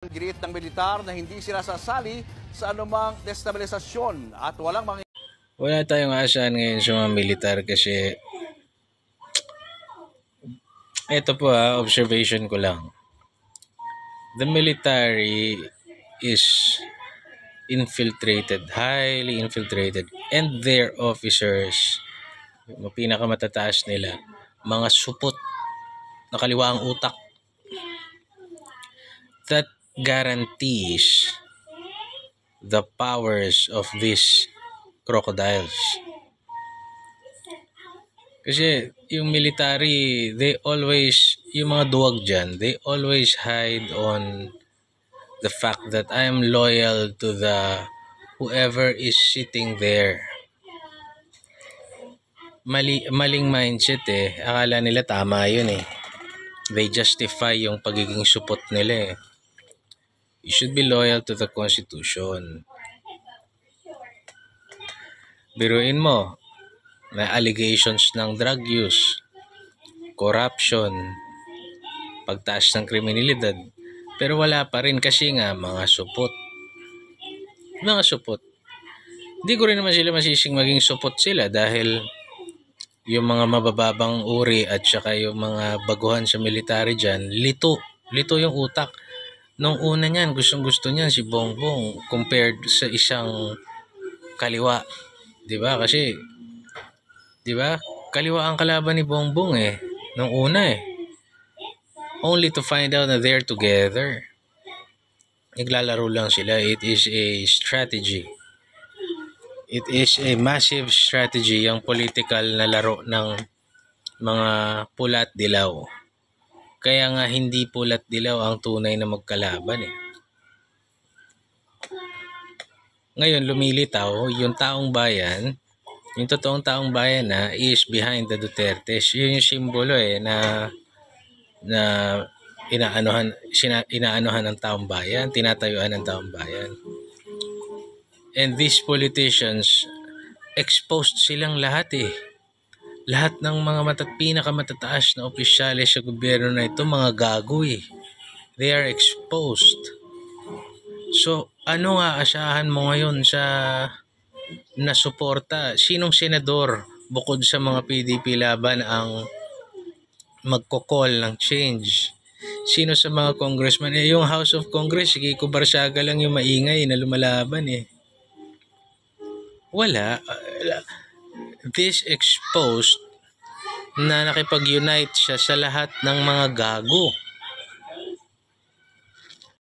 Giniit ng militar na hindi sila sasali sa anumang destabilisasyon at walang mga... Wala tayong asahan ngayon sa mga militar kasi ito po observation ko lang. The military is infiltrated, highly infiltrated, and their officers, yung pinakamatataas nila, mga supot na kaliwaang utak. That guarantees the powers of these crocodiles. Kasi yung military, yung mga duwag dyan, they always hide on the fact that I am loyal to whoever is sitting there. Maling mindset Akala nila tama yun They justify yung pagiging supot nila You should be loyal to the Constitution. Biruin mo, may allegations ng drug use, corruption, pagtaas ng kriminalidad, pero wala pa rin kasi nga mga supot. Hindi ko rin naman sila masising maging supot sila dahil yung mga mabababang uri at saka yung mga baguhan sa military dyan, lito yung utak. Nung una niyan, gustong-gusto niya si Bongbong compared sa isang kaliwa. 'Di ba? Kasi 'di ba? Kaliwa ang kalaban ni Bongbong nung una Only to find out na they're together. Naglalaro lang sila. It is a strategy. It is a massive strategy yung political na laro ng mga pula at dilaw. Kaya nga hindi pula at dilaw ang tunay na magkalaban Ngayon lumilitaw yung taong bayan, yung totoong taong bayan na is behind the Dutertes. Yun yung simbolo na inaanuhan ng taong bayan, tinatayuan ng taong bayan. And these politicians, exposed silang lahat Lahat ng mga pinakamatataas na opisyales sa gobyerno na ito, mga gago They are exposed. So, ano nga asahan mo ngayon sa nasuporta? Sinong senador bukod sa mga PDP laban ang magko-call ng change? Sino sa mga congressman? Yung House of Congress, sige, Kiko Barsaga lang yung maingay na lumalaban Wala. This exposed na nakipag-unite siya sa lahat ng mga gago.